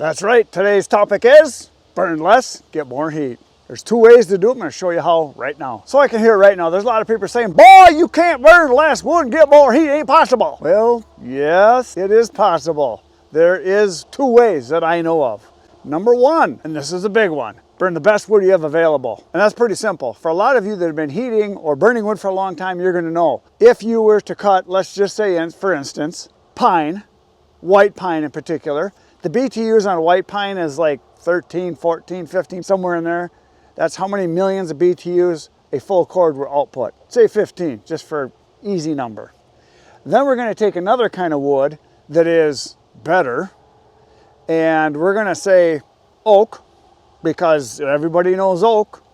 That's right, today's topic is burn less, get more heat. There's two ways to do it. I'm going to show you how right now. So I can hear right now, there's a lot of people saying, boy, you can't burn less wood and get more heat, it ain't possible. Well, yes, it is possible. There is two ways that I know of. Number one, and this is a big one, burn the best wood you have available. And that's pretty simple. For a lot of you that have been heating or burning wood for a long time, you're going to know. If you were to cut, let's just say, for instance, pine, white pine in particular, the BTUs on white pine is like 13, 14, 15, somewhere in there. That's how many millions of BTUs a full cord will output. Say 15, just for easy number. Then we're going to take another kind of wood that is better, and we're going to say oak, because everybody knows oak.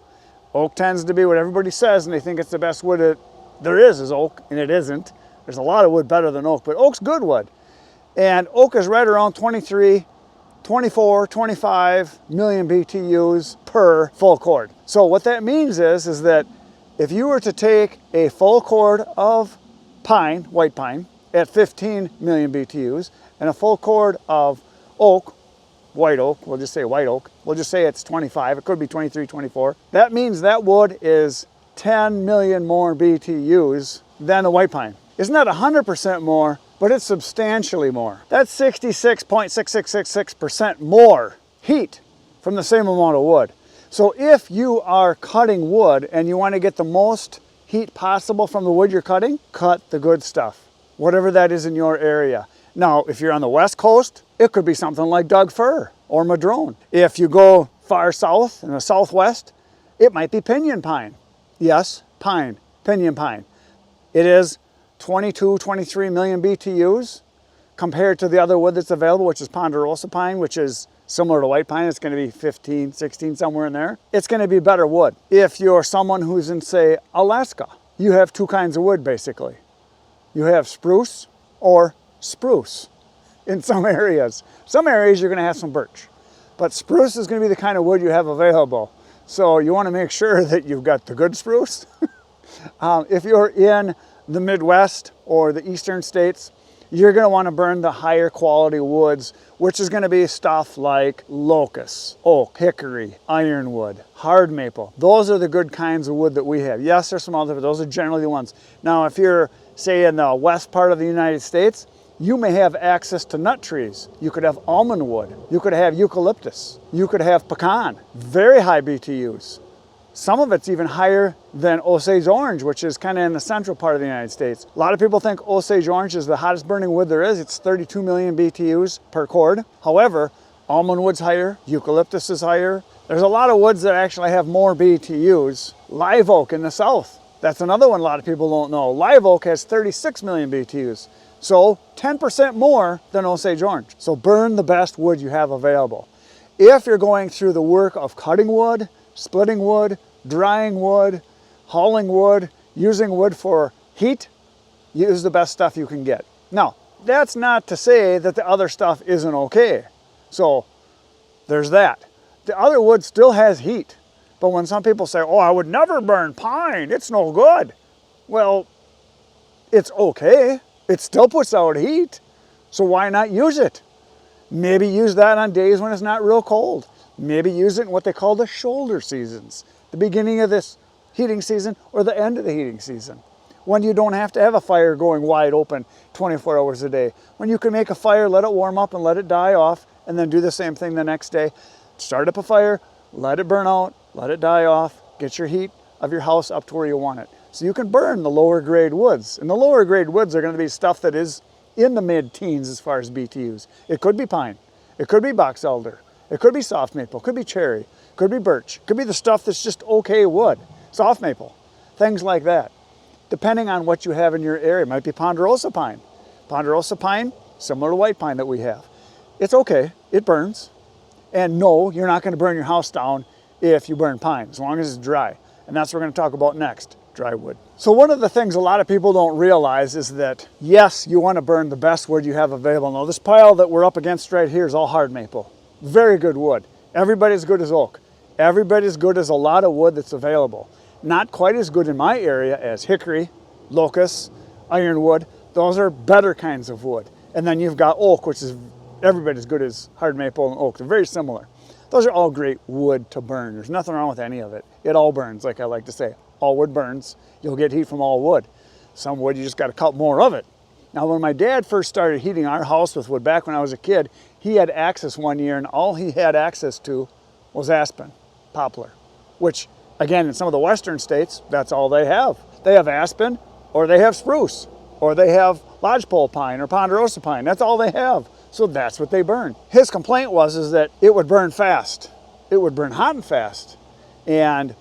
Oak tends to be what everybody says, and they think it's the best wood that there is oak, and it isn't. There's a lot of wood better than oak, but oak's good wood. And oak is right around 23, 24, 25 million BTUs per full cord. So what that means is that if you were to take a full cord of pine, white pine, at 15 million BTUs, and a full cord of oak, white oak, we'll just say white oak, we'll just say it's 25, it could be 23, 24. That means that wood is 10 million more BTUs than the white pine. It's not 100% more, but it's substantially more. That's 66.6666% more heat from the same amount of wood. So if you are cutting wood and you want to get the most heat possible from the wood you're cutting, cut the good stuff, whatever that is in your area. Now, if you're on the West Coast, it could be something like Doug fir or madrone. If you go far south in the Southwest, it might be pinyon pine. Yes, pine, pinyon pine. It is 22, 23 million BTUs compared to the other wood that's available, which is ponderosa pine, which is similar to white pine. It's going to be 15, 16, somewhere in there. It's going to be better wood. If you're someone who's in, say, Alaska, you have two kinds of wood, basically. You have spruce or spruce in some areas. Some areas you're going to have some birch, but spruce is going to be the kind of wood you have available. So you want to make sure that you've got the good spruce. If you're in the Midwest or the eastern states, you're going to want to burn the higher quality woods, which is going to be stuff like locust, oak, hickory, ironwood, hard maple. Those are the good kinds of wood that we have. Yes, there's some other, but those are generally the ones. Now, if you're, say, in the west part of the United States, you may have access to nut trees. You could have almond wood. You could have eucalyptus. You could have pecan. Very high BTUs. Some of it's even higher than Osage orange, which is kind of in the central part of the United States. A lot of people think Osage orange is the hottest burning wood there is. It's 32 million BTUs per cord. However, almond wood's higher, eucalyptus is higher. There's a lot of woods that actually have more BTUs. Live oak in the south, that's another one a lot of people don't know. Live oak has 36 million BTUs. So 10% more than Osage orange. So burn the best wood you have available. If you're going through the work of cutting wood, splitting wood, drying wood, hauling wood, using wood for heat, use the best stuff you can get. Now, that's not to say that the other stuff isn't okay. So there's that. The other wood still has heat. But when some people say, oh, I would never burn pine, it's no good. Well, it's okay. It still puts out heat. So why not use it? Maybe use that on days when it's not real cold. Maybe use it in what they call the shoulder seasons. The beginning of this heating season or the end of the heating season. When you don't have to have a fire going wide open 24 hours a day. When you can make a fire, let it warm up and let it die off, and then do the same thing the next day. Start up a fire, let it burn out, let it die off, get your heat of your house up to where you want it. So you can burn the lower grade woods. And the lower grade woods are going to be stuff that is in the mid-teens as far as BTUs. It could be pine, it could be box elder, it could be soft maple, it could be cherry, could be birch, could be the stuff that's just okay wood, soft maple, things like that. Depending on what you have in your area, it might be ponderosa pine. Ponderosa pine, similar to white pine that we have. It's okay, it burns. And no, you're not going to burn your house down if you burn pine, as long as it's dry. And that's what we're going to talk about next, dry wood. So one of the things a lot of people don't realize is that, yes, you want to burn the best wood you have available. Now, this pile that we're up against right here is all hard maple. Very good wood. Everybody's good as oak. Everybody's good as a lot of wood that's available. Not quite as good in my area as hickory, locust, ironwood. Those are better kinds of wood. And then you've got oak, which is every bit as good as hard maple and oak. They're very similar. Those are all great wood to burn. There's nothing wrong with any of it. It all burns, like I like to say. All wood burns. You'll get heat from all wood. Some wood, you just got to cut more of it. Now, when my dad first started heating our house with wood back when I was a kid, he had access one year, and all he had access to was aspen, poplar, which, again, in some of the western states, that's all they have. They have aspen, or they have spruce, or they have lodgepole pine or ponderosa pine. That's all they have. So that's what they burn. His complaint was that it would burn fast. It would burn hot and fast. And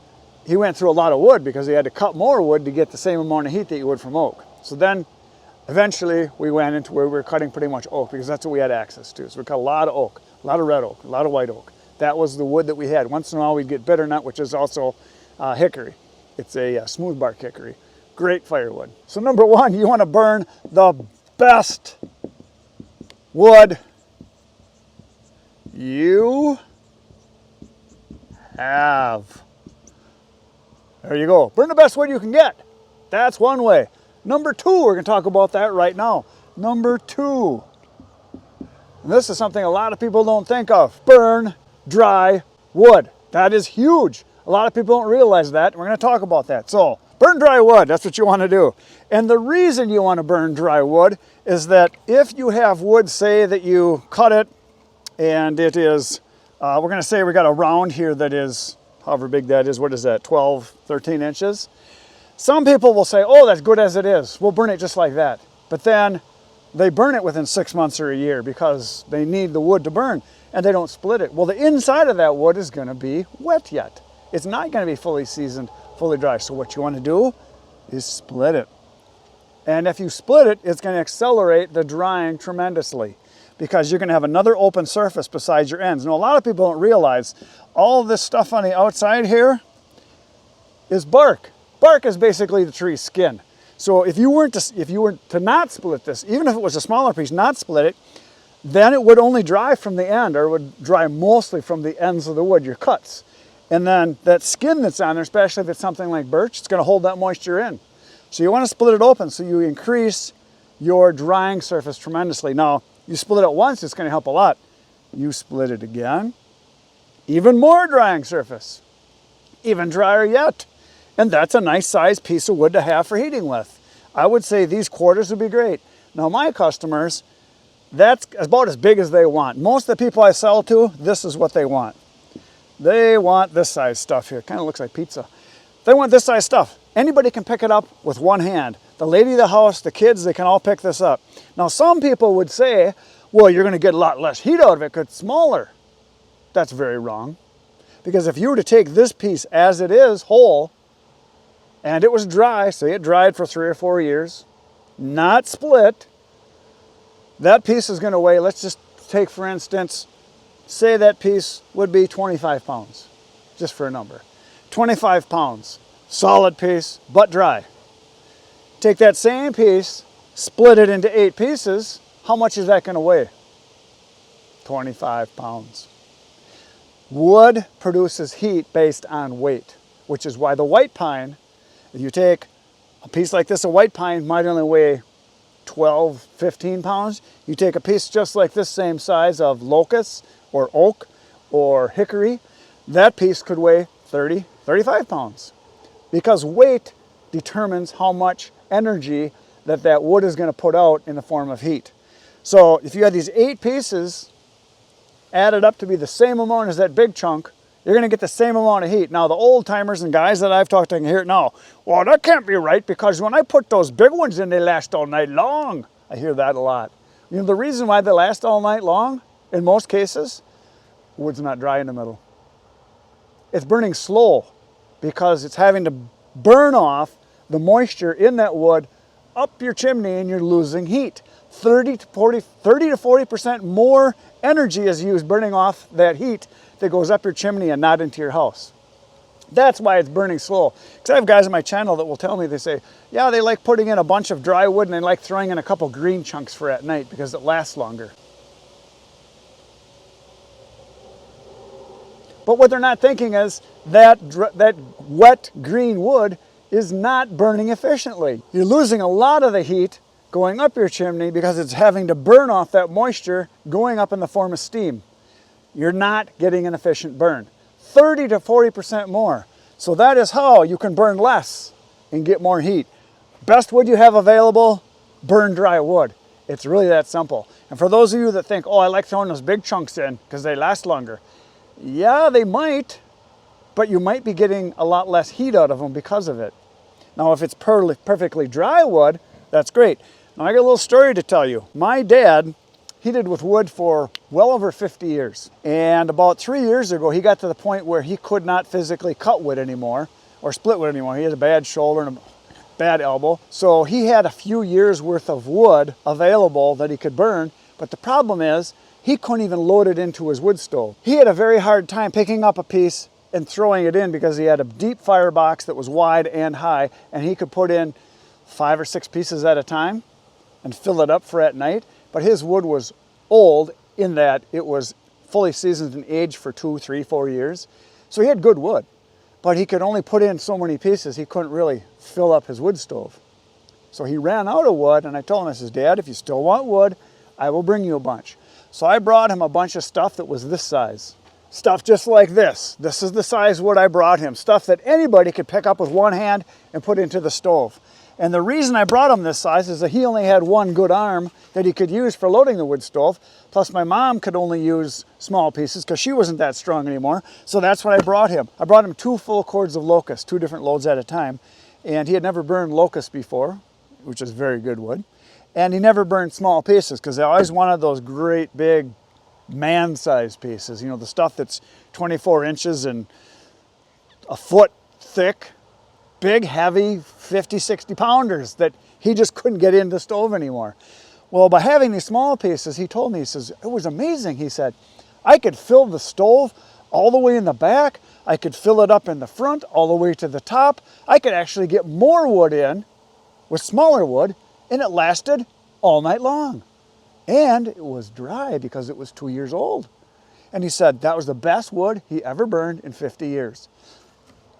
he went through a lot of wood because he had to cut more wood to get the same amount of heat that you would from oak. So then eventually we went into where we were cutting pretty much oak because that's what we had access to. So we cut a lot of oak, a lot of red oak, a lot of white oak. That was the wood that we had. Once in a while we'd get bitternut, which is also hickory. It's a smooth bark hickory. Great firewood. So number one, you want to burn the best wood you have. There you go. Burn the best wood you can get. That's one way. Number two, we're going to talk about that right now. Number two. And this is something a lot of people don't think of. Burn dry wood. That is huge. A lot of people don't realize that. We're going to talk about that. So, burn dry wood. That's what you want to do. And the reason you want to burn dry wood is that if you have wood, say that you cut it and it is, we're going to say we got a round here that is, however big that is, what is that, 12, 13 inches? Some people will say, oh, that's good as it is. We'll burn it just like that. But then they burn it within 6 months or a year because they need the wood to burn and they don't split it. Well, the inside of that wood is going to be wet yet. It's not going to be fully seasoned, fully dry. So what you want to do is split it. And if you split it, it's going to accelerate the drying tremendously because you're going to have another open surface besides your ends. Now, a lot of people don't realize all this stuff on the outside here is bark. Bark is basically the tree's skin. So if you weren't to not split this, even if it was a smaller piece, not split it, then it would only dry from the end, or it would dry mostly from the ends of the wood, your cuts. And then that skin that's on there, especially if it's something like birch, it's going to hold that moisture in. So you want to split it open so you increase your drying surface tremendously. Now, you split it once, it's going to help a lot. You split it again, even more drying surface, even drier yet. And that's a nice sized piece of wood to have for heating with. I would say these quarters would be great. Now my customers, that's about as big as they want. Most of the people I sell to, this is what they want. They want this size stuff here. Kind of looks like pizza. They want this size stuff. Anybody can pick it up with one hand. The lady of the house, the kids, they can all pick this up. Now some people would say, well, you're going to get a lot less heat out of it because it's smaller. That's very wrong. Because if you were to take this piece as it is, whole, and it was dry, say it dried for 3 or 4 years, not split, that piece is going to weigh, let's just take for instance, say that piece would be 25 pounds, just for a number. 25 pounds, solid piece, but dry. Take that same piece, split it into 8 pieces, how much is that going to weigh? 25 pounds. Wood produces heat based on weight, which is why the white pine, if you take a piece like this, a white pine might only weigh 12, 15 pounds. You take a piece just like this same size of locust or oak or hickory, that piece could weigh 30, 35 pounds because weight determines how much energy that wood is going to put out in the form of heat. So if you had these 8 pieces added up to be the same amount as that big chunk, you're going to get the same amount of heat. Now, the old timers and guys that I've talked to can hear it now. Well, that can't be right because when I put those big ones in, they last all night long. I hear that a lot. You know, the reason why they last all night long, in most cases, wood's not dry in the middle. It's burning slow because it's having to burn off the moisture in that wood up your chimney and you're losing heat. 30 to 40% more energy is used burning off that heat that goes up your chimney and not into your house. That's why it's burning slow. Because I have guys on my channel that will tell me, they say, yeah, they like putting in a bunch of dry wood and they like throwing in a couple green chunks for at night because it lasts longer. But what they're not thinking is that wet green wood is not burning efficiently. You're losing a lot of the heat going up your chimney because it's having to burn off that moisture going up in the form of steam. You're not getting an efficient burn. 30 to 40% more. So that is how you can burn less and get more heat. Best wood you have available, burn dry wood. It's really that simple. And for those of you that think, oh, I like throwing those big chunks in because they last longer. Yeah, they might, but you might be getting a lot less heat out of them because of it. Now, if it's perfectly dry wood, that's great. Now, I got a little story to tell you. My dad heated with wood for well over 50 years. And about 3 years ago, he got to the point where he could not physically cut wood anymore or split wood anymore. He had a bad shoulder and a bad elbow. So he had a few years worth of wood available that he could burn. But the problem is he couldn't even load it into his wood stove. He had a very hard time picking up a piece and throwing it in because he had a deep firebox that was wide and high, and he could put in 5 or 6 pieces at a time and fill it up for at night. But his wood was old in that it was fully seasoned and aged for 2, 3, 4 years. So he had good wood, but he could only put in so many pieces. He couldn't really fill up his wood stove. So he ran out of wood, and I told him, I says, Dad, if you still want wood, I will bring you a bunch. So I brought him a bunch of stuff that was this size. Stuff just like this. This is the size wood I brought him. Stuff that anybody could pick up with one hand and put into the stove. And the reason I brought him this size is that he only had one good arm that he could use for loading the wood stove. Plus my mom could only use small pieces because she wasn't that strong anymore. So that's what I brought him. I brought him 2 full cords of locust, 2 different loads at a time. And he had never burned locust before, which is very good wood. And he never burned small pieces because I always wanted those great big man-sized pieces. You know, the stuff that's 24 inches and a foot thick. Big, heavy, 50, 60 pounders that he just couldn't get in the stove anymore. Well, by having these small pieces, he told me, he says, it was amazing. He said, I could fill the stove all the way in the back. I could fill it up in the front, all the way to the top. I could actually get more wood in with smaller wood, and it lasted all night long. And it was dry because it was 2 years old. And he said that was the best wood he ever burned in 50 years.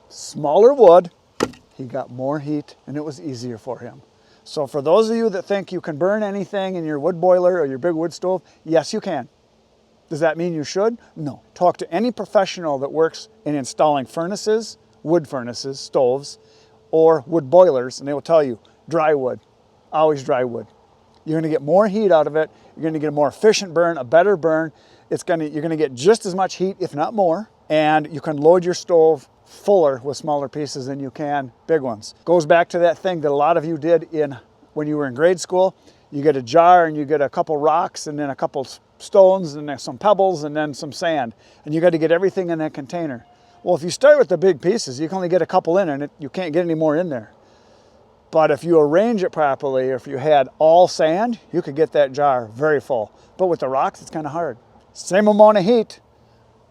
Smaller wood, he got more heat, and it was easier for him. So for those of you that think you can burn anything in your wood boiler or your big wood stove, yes, you can. Does that mean you should? No. Talk to any professional that works in installing furnaces, wood furnaces, stoves, or wood boilers, and they will tell you, dry wood, always dry wood. You're gonna get more heat out of it. You're gonna get a more efficient burn, a better burn. You're gonna get just as much heat, if not more, and you can load your stove fuller with smaller pieces than you can big ones. Goes back to that thing that a lot of you did when you were in grade school. You get a jar and you get a couple rocks and then a couple stones and then some pebbles and then some sand, and you got to get everything in that container. Well, if you start with the big pieces, you can only get a couple in and you can't get any more in there. But if you arrange it properly, if you had all sand, you could get that jar very full. But with the rocks, it's kind of hard. Same amount of heat,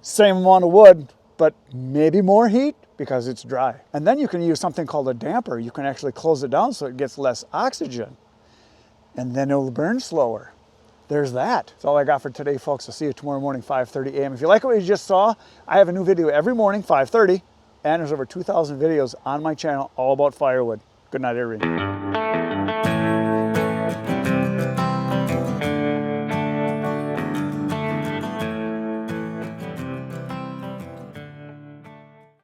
same amount of wood, but maybe more heat because it's dry. And then you can use something called a damper. You can actually close it down so it gets less oxygen, and then it'll burn slower. There's that. That's all I got for today, folks. I'll see you tomorrow morning, 5:30 a.m. If you like what you just saw, I have a new video every morning, 5:30, and there's over 2,000 videos on my channel all about firewood. Good night, everybody.